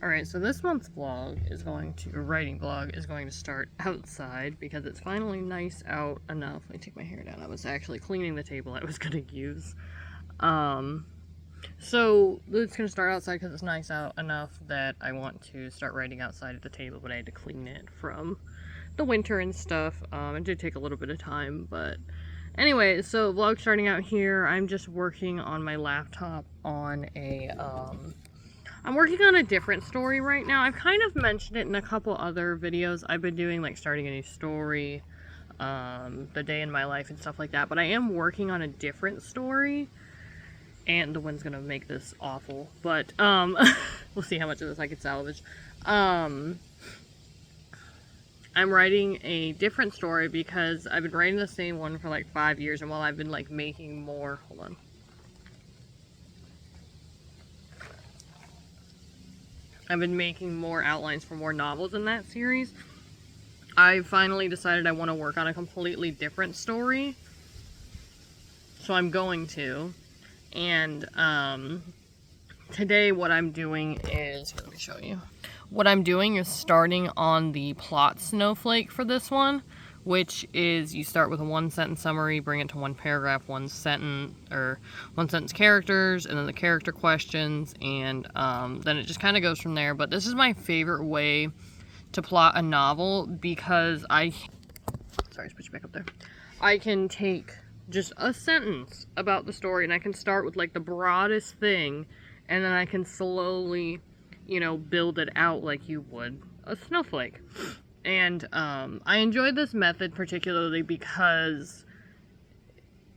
Alright, so this month's vlog is writing vlog is going to start outside because it's finally nice out enough. Let me take my hair down. I was actually cleaning the table I was going to use. So it's going to start outside because it's nice out enough that I want to start writing outside at the table, but I had to clean it from the winter and stuff. It did take a little bit of time, but anyway, so vlog starting out here. I'm just working on my laptop on I'm working on a different story right now. I've kind of mentioned it in a couple other videos I've been doing, like starting a new story, the day in my life and stuff like that, but I am working on a different story, and the wind's gonna make this awful, but, we'll see how much of this I can salvage. I'm writing a different story because I've been writing the same one for like 5 years, and while I've been like making more, hold on. I've been making more outlines for more novels in that series. I finally decided I want to work on a completely different story. So I'm going to. And today what I'm doing is, let me show you. What I'm doing is starting on the plot snowflake for this one, which is you start with a one-sentence summary, bring it to one paragraph, one sentence characters, and then the character questions, and then it just kind of goes from there. But this is my favorite way to plot a novel because sorry, let's put you back up there. I can take just a sentence about the story, and I can start with like the broadest thing, and then I can slowly, you know, build it out like you would a snowflake. And I enjoy this method particularly because,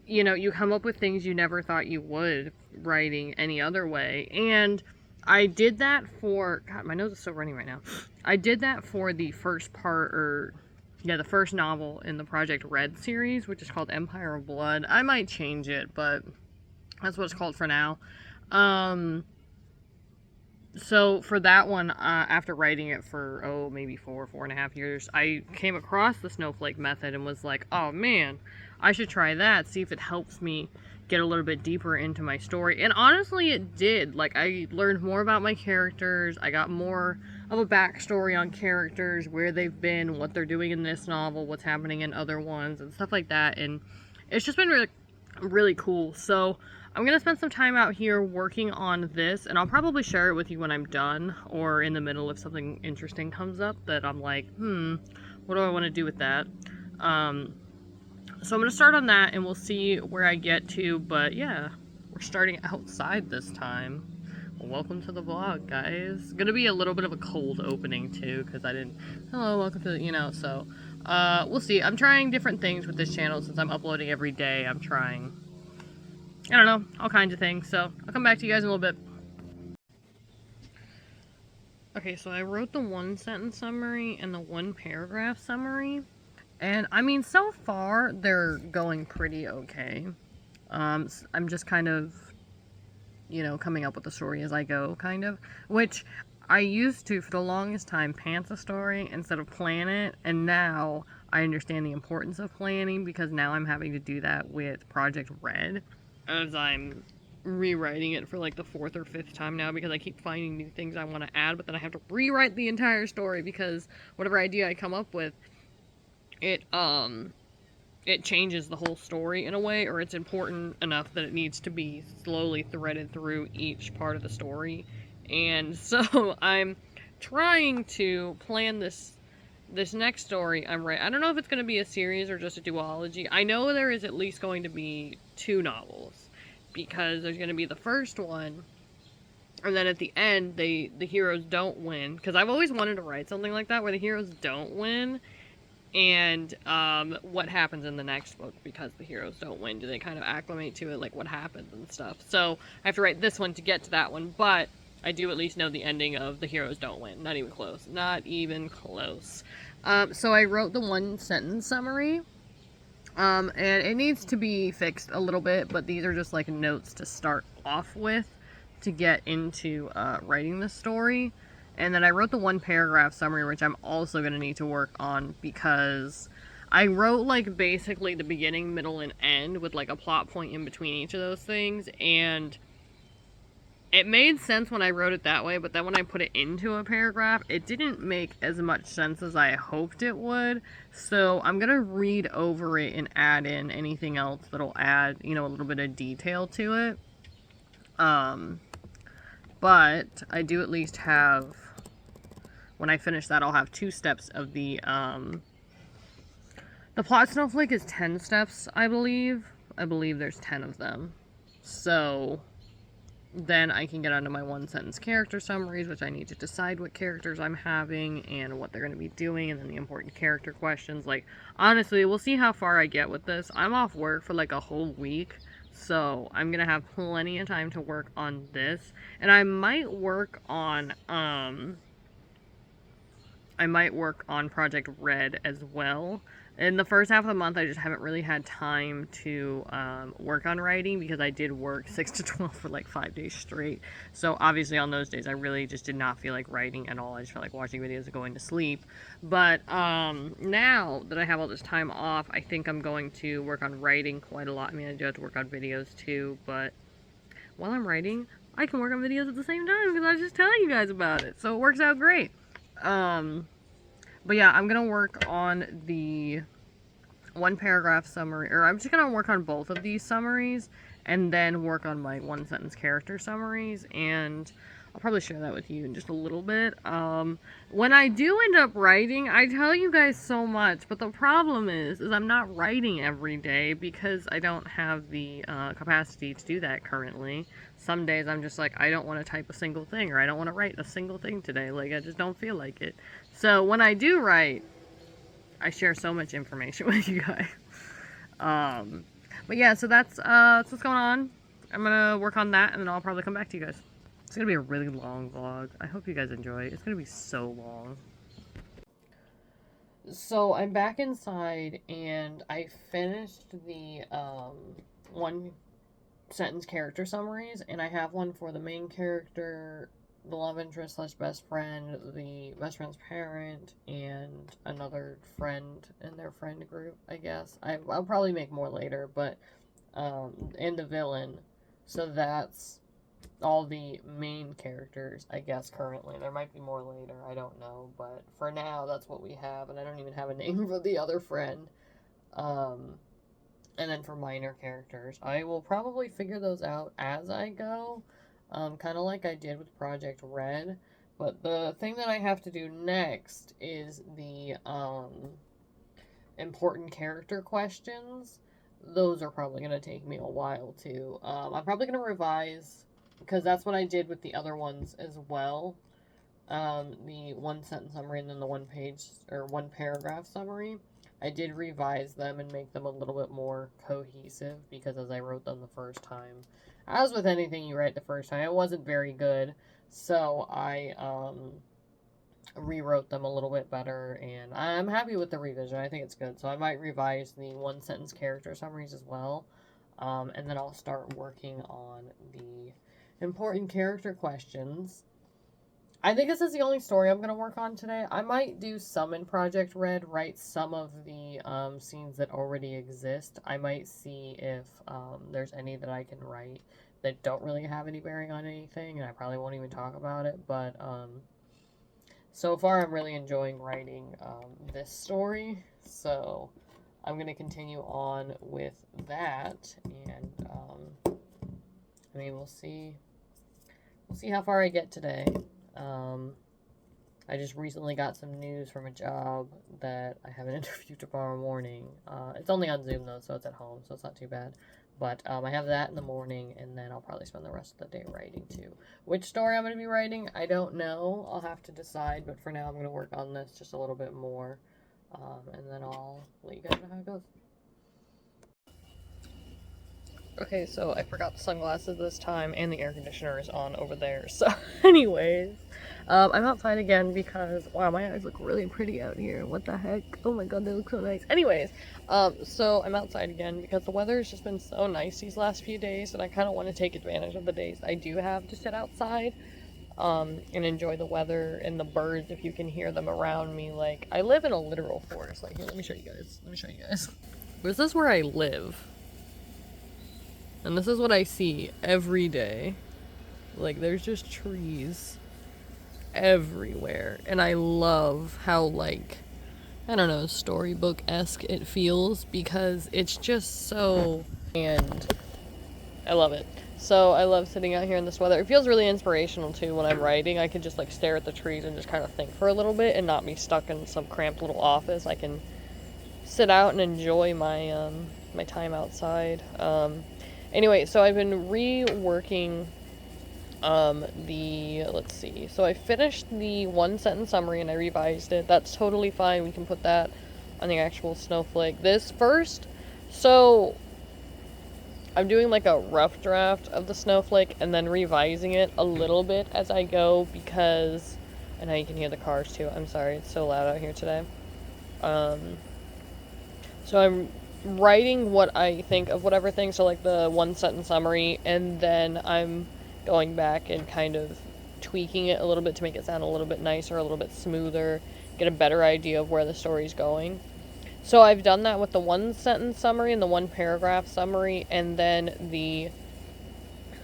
you know, you come up with things you never thought you would writing any other way. And I did that for, God, my nose is still running right now. I did that for the first part, the first novel in the Project Red series, which is called Empire of Blood. I might change it, but that's what it's called for now. So for that one, after writing it for, maybe 4.5 years, I came across the snowflake method and was like, oh man, I should try that, see if it helps me get a little bit deeper into my story. And honestly, it did. Like, I learned more about my characters, I got more of a backstory on characters, where they've been, what they're doing in this novel, what's happening in other ones, and stuff like that, and it's just been really, really cool. So I'm going to spend some time out here working on this, and I'll probably share it with you when I'm done, or in the middle if something interesting comes up that I'm like, what do I want to do with that? So I'm going to start on that, and we'll see where I get to, but yeah, we're starting outside this time. Well, welcome to the vlog, guys. It's going to be a little bit of a cold opening, too, because hello, welcome to, so, we'll see. I'm trying different things with this channel since I'm uploading every day. I'm trying, I don't know, all kinds of things, so I'll come back to you guys in a little bit. Okay, so I wrote the one-sentence summary and the one-paragraph summary, and I mean, so far, they're going pretty okay. I'm just kind of, coming up with the story as I go, kind of, which I used to, for the longest time, pants a story instead of plan it, and now I understand the importance of planning, because now I'm having to do that with Project Red, as I'm rewriting it for like the 4th or 5th time now, because I keep finding new things I want to add, but then I have to rewrite the entire story, because whatever idea I come up with, it changes the whole story in a way, or it's important enough that it needs to be slowly threaded through each part of the story. And so I'm trying to plan this next story I'm writing. I don't know if it's going to be a series or just a duology. I know there is at least going to be 2 novels, because there's going to be the first one, and then at the end, the heroes don't win, because I've always wanted to write something like that, where the heroes don't win, and what happens in the next book because the heroes don't win. Do they kind of acclimate to it, like what happens and stuff? So I have to write this one to get to that one, but I do at least know the ending of the heroes don't win. Not even close. Not even close. So I wrote the one-sentence summary, and it needs to be fixed a little bit, but these are just like notes to start off with to get into writing the story. And then I wrote the one-paragraph summary, which I'm also going to need to work on, because I wrote like basically the beginning, middle, and end with like a plot point in between each of those things, and it made sense when I wrote it that way, but then when I put it into a paragraph, it didn't make as much sense as I hoped it would. So I'm gonna read over it and add in anything else that'll add, you know, a little bit of detail to it. But I do at least have, when I finish that, I'll have 2 steps of the plot snowflake is 10 steps, I believe. I believe there's 10 of them. So then I can get onto my 1-sentence character summaries, which I need to decide what characters I'm having and what they're going to be doing, and then the important character questions. Like, honestly, we'll see how far I get with this. I'm off work for like a whole week, so I'm going to have plenty of time to work on this. And I might work on Project Red as well. In the first half of the month, I just haven't really had time to work on writing because I did work 6 to 12 for like 5 days straight. So obviously on those days, I really just did not feel like writing at all. I just felt like watching videos and going to sleep. But now that I have all this time off, I think I'm going to work on writing quite a lot. I mean, I do have to work on videos too, but while I'm writing, I can work on videos at the same time because I was just telling you guys about it. So it works out great. But yeah, I'm gonna work on the 1-paragraph summary, or I'm just gonna work on both of these summaries and then work on my 1-sentence character summaries, and I'll probably share that with you in just a little bit. When I do end up writing, I tell you guys so much, but the problem is I'm not writing every day because I don't have the capacity to do that currently. Some days I'm just like, I don't want to type a single thing, or I don't want to write a single thing today. Like, I just don't feel like it. So when I do write, I share so much information with you guys. But yeah, so that's what's going on. I'm gonna work on that, and then I'll probably come back to you guys. It's gonna be a really long vlog. I hope you guys enjoy it. It's gonna be so long. So I'm back inside, and I finished the 1-sentence character summaries, and I have one for the main character, the love interest / best friend, the best friend's parent, and another friend in their friend group, I guess. I'll probably make more later, but, and the villain. So that's all the main characters, I guess, currently. There might be more later, I don't know, but for now, that's what we have, and I don't even have a name for the other friend. And then for minor characters, I will probably figure those out as I go. Kind of like I did with Project Red. But the thing that I have to do next is the important character questions. Those are probably going to take me a while too. I'm probably going to revise, because that's what I did with the other ones as well. The 1-sentence summary and then the 1-page or 1-paragraph summary. I did revise them and make them a little bit more cohesive, because as I wrote them the first time, as with anything you write the first time, it wasn't very good, so I rewrote them a little bit better, and I'm happy with the revision. I think it's good, so I might revise the 1-sentence character summaries as well, and then I'll start working on the important character questions. I think this is the only story I'm going to work on today. I might do some in Project Red, write some of the scenes that already exist. I might see if there's any that I can write that don't really have any bearing on anything, and I probably won't even talk about it, but so far I'm really enjoying writing this story, so I'm going to continue on with that, and I mean, we'll see how far I get today. I just recently got some news from a job that I have an interview tomorrow morning. It's only on Zoom though, so it's at home, so it's not too bad. But I have that in the morning, and then I'll probably spend the rest of the day writing too. Which story I'm going to be writing, I don't know. I'll have to decide, but for now I'm going to work on this just a little bit more. And then I'll let you guys know how it goes. Okay, so I forgot the sunglasses this time, and the air conditioner is on over there. So anyways, I'm outside again because, wow, my eyes look really pretty out here. What the heck? Oh my god, they look so nice. Anyways, so I'm outside again because the weather has just been so nice these last few days, and I kind of want to take advantage of the days I do have to sit outside, and enjoy the weather and the birds if you can hear them around me. Like, I live in a literal forest. Like, here, let me show you guys. This is where I live. And this is what I see every day. Like, there's just trees everywhere. And I love how, like, I don't know, storybook-esque it feels because it's just so... And I love it. So I love sitting out here in this weather. It feels really inspirational, too, when I'm writing. I can just, like, stare at the trees and just kind of think for a little bit and not be stuck in some cramped little office. I can sit out and enjoy my, my time outside. Anyway, so I've been reworking let's see. So I finished the one sentence summary and I revised it. That's totally fine. We can put that on the actual snowflake. This first, so I'm doing like a rough draft of the snowflake and then revising it a little bit as I go because, and now you can hear the cars too. I'm sorry, it's so loud out here today. So I'm writing what I think of whatever thing, so like the one sentence summary, and then I'm going back and kind of tweaking it a little bit to make it sound a little bit nicer, a little bit smoother, get a better idea of where the story's going. So I've done that with the one sentence summary and the one paragraph summary, and then the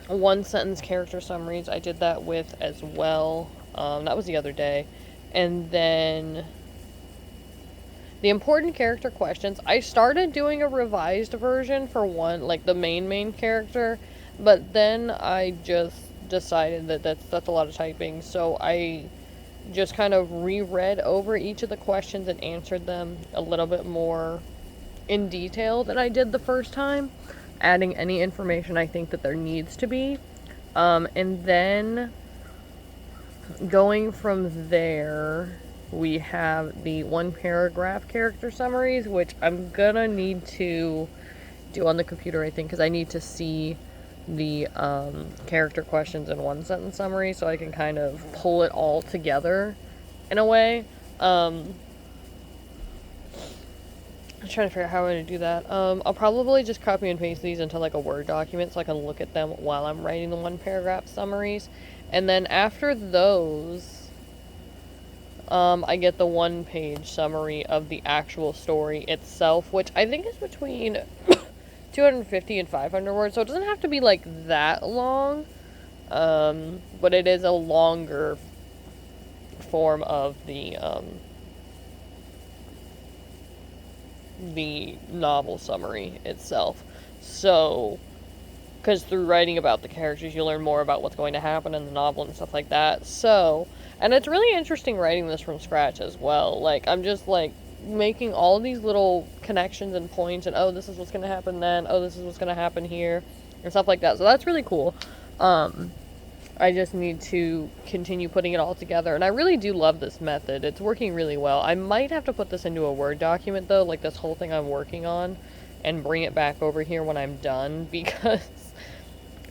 one sentence character summaries I did that with as well. That was the other day. And then the important character questions, I started doing a revised version for one, like the main character, but then I just decided that that's a lot of typing, so I just kind of reread over each of the questions and answered them a little bit more in detail than I did the first time, adding any information I think that there needs to be. And then going from there, we have the one paragraph character summaries, which I'm gonna need to do on the computer, I think, because I need to see the character questions in one sentence summary so I can kind of pull it all together in a way. I'm trying to figure out how I'm going to do that. I'll probably just copy and paste these into like a Word document so I can look at them while I'm writing the one paragraph summaries. And then after those, I get the one page summary of the actual story itself, which I think is between 250 and 500 words, so it doesn't have to be like that long, but it is a longer form of the novel summary itself. So, because through writing about the characters, you learn more about what's going to happen in the novel and stuff like that. So, and it's really interesting writing this from scratch as well. Like, I'm just like making all these little connections and points, and oh, this is what's going to happen then, oh, this is what's going to happen here, and stuff like that. So that's really cool. I just need to continue putting it all together, and I really do love this method. It's working really well. I might have to put this into a Word document, though, like this whole thing I'm working on, and bring it back over here when I'm done, because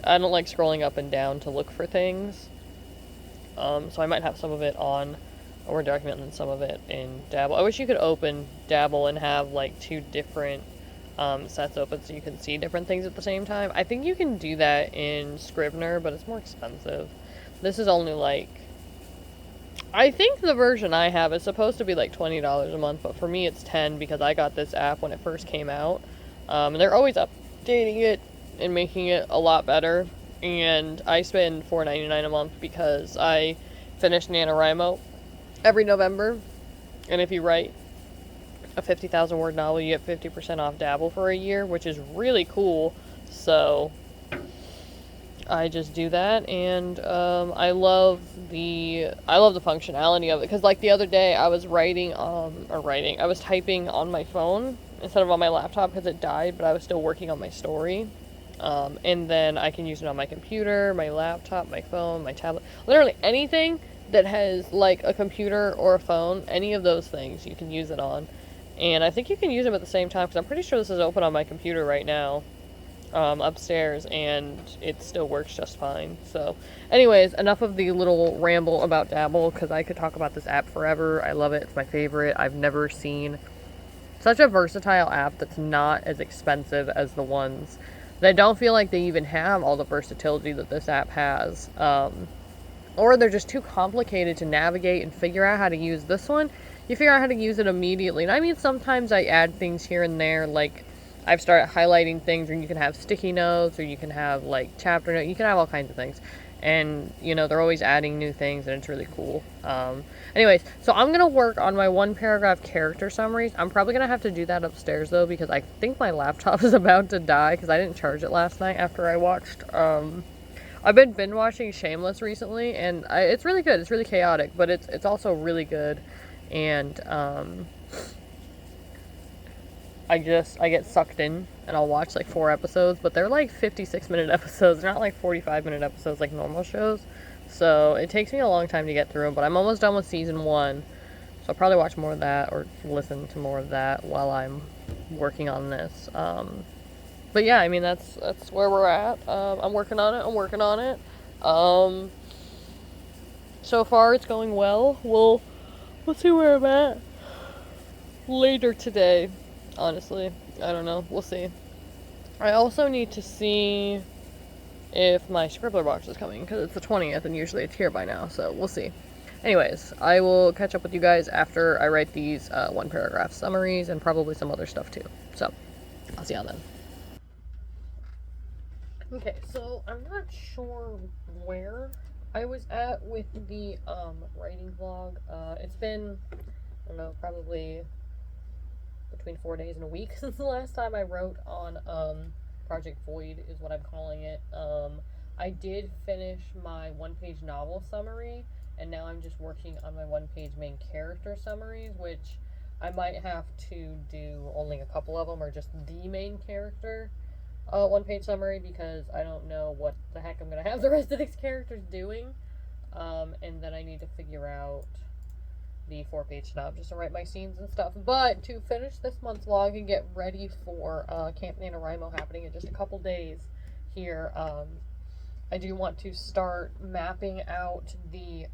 I don't like scrolling up and down to look for things. So I might have some of it on a Word document and then some of it in Dabble. I wish you could open Dabble and have like two different sets open so you can see different things at the same time. I think you can do that in Scrivener, but it's more expensive. This is only like, I think the version I have is supposed to be like $20 a month, but for me it's $10 because I got this app when it first came out. And they're always updating it and making it a lot better. And I spend $4.99 a month because I finish NaNoWriMo every November. And if you write a 50,000 word novel, you get 50% off Dabble for a year, which is really cool. So I just do that, and I love the functionality of it, because like the other day I was I was typing on my phone instead of on my laptop because it died, but I was still working on my story. And then I can use it on my computer, my laptop, my phone, my tablet, literally anything that has like a computer or a phone, any of those things you can use it on. And I think you can use them at the same time, because I'm pretty sure this is open on my computer right now, upstairs, and it still works just fine. So anyways, enough of the little ramble about Dabble, because I could talk about this app forever. I love it. It's my favorite. I've never seen such a versatile app that's not as expensive as the ones that I don't feel like they even have all the versatility that this app has. Or they're just too complicated to navigate and figure out how to use. This one, you figure out how to use it immediately. And I mean, sometimes I add things here and there, like I've started highlighting things, or you can have sticky notes, or you can have like chapter notes, you can have all kinds of things. and you know, they're always adding new things, and it's really cool. Anyways, so I'm gonna work on my 1 paragraph character summaries. I'm probably gonna have to do that upstairs though, because I think my laptop is about to die because I didn't charge it last night after I watched I've been binge watching Shameless recently, and it's really good. It's really chaotic, but it's also really good. And I get sucked in, and I'll watch like 4 episodes, but they're like 56-minute episodes. They're not like 45-minute episodes like normal shows. So it takes me a long time to get through them, but I'm almost done with season 1. So I'll probably watch more of that or listen to more of that while I'm working on this. But yeah, I mean, that's where we're at. I'm working on it. So far it's going well. We'll see where I'm at later today. Honestly, I don't know. We'll see. I also need to see if my Scribbler box is coming, because it's the 20th and usually it's here by now, so we'll see. Anyways, I will catch up with you guys after I write these 1 paragraph summaries and probably some other stuff too. So, I'll see y'all then. Okay, so I'm not sure where I was at with the writing vlog. It's been, I don't know, probably between 4 days and a week since the last time I wrote on Project Void is what I'm calling it. I did finish my 1-page novel summary, and now I'm just working on my 1-page main character summaries, which I might have to do only a couple of them, or just the main character 1-page summary, because I don't know what the heck I'm going to have the rest of these characters doing. And then I need to figure out the 4-page synopsis to write my scenes and stuff. But to finish this month's vlog and get ready for Camp NaNoWriMo happening in just a couple days here, I do want to start mapping out the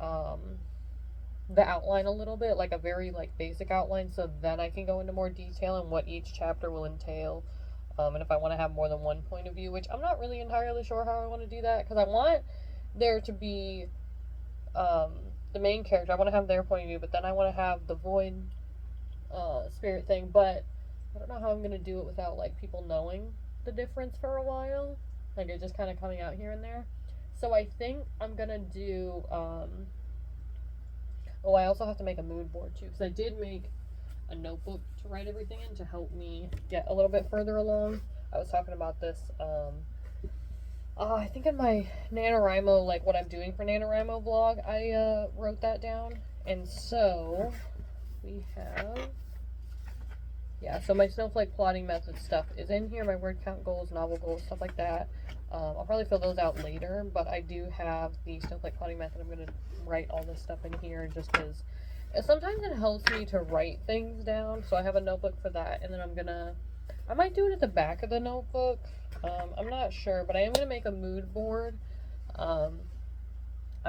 outline a little bit, like a very basic outline, so then I can go into more detail on what each chapter will entail. And if I want to have more than one point of view, which I'm not really entirely sure how I want to do that, because I want there to be the main character. I want to have their point of view, but then I want to have the void spirit thing, but I don't know how I'm going to do it without people knowing the difference for a while, it just kind of coming out here and there. So I think I'm going to do oh, I also have to make a mood board too, because I did make a notebook to write everything in to help me get a little bit further along. I was talking about this I think in my NaNoWriMo, what I'm doing for NaNoWriMo vlog, I wrote that down. And so we have, yeah, so my snowflake plotting method stuff is in here, my word count goals, novel goals, stuff like that. I'll probably fill those out later, but I do have the snowflake plotting method. I'm going to write all this stuff in here just because sometimes it helps me to write things down. So I have a notebook for that, and then I might do it at the back of the notebook. I'm not sure, but I am going to make a mood board. I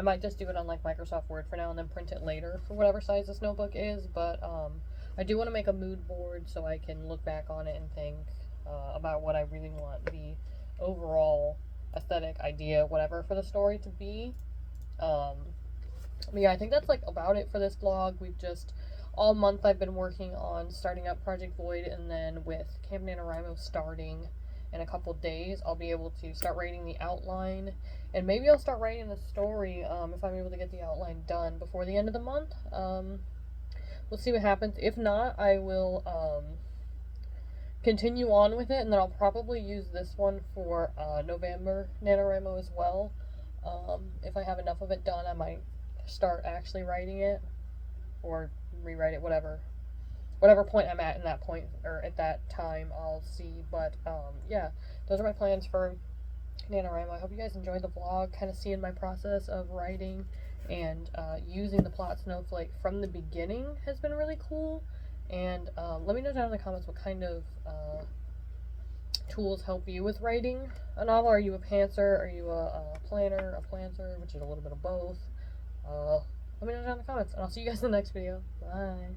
might just do it on Microsoft Word for now and then print it later for whatever size this notebook is, but I do want to make a mood board so I can look back on it and think about what I really want the overall aesthetic idea, whatever, for the story to be. But yeah, I think that's about it for this vlog. We've just, all month I've been working on starting up Project Void, and then with Camp NaNoWriMo starting in a couple days, I'll be able to start writing the outline, and maybe I'll start writing the story if I'm able to get the outline done before the end of the month. We'll see what happens. If not, I will continue on with it, and then I'll probably use this one for November NaNoWriMo as well. If I have enough of it done, I might start actually writing it, or rewrite it, whatever point I'm at in that point, or at that time, I'll see. But yeah, those are my plans for NaNoWriMo. I hope you guys enjoyed the vlog, kind of seeing my process of writing and using the plot snowflake from the beginning has been really cool. And let me know down in the comments what kind of tools help you with writing a novel. Are you a pantser? Are you a planner, a planter, which is a little bit of both? Let me know down in the comments, and I'll see you guys in the next video. Bye.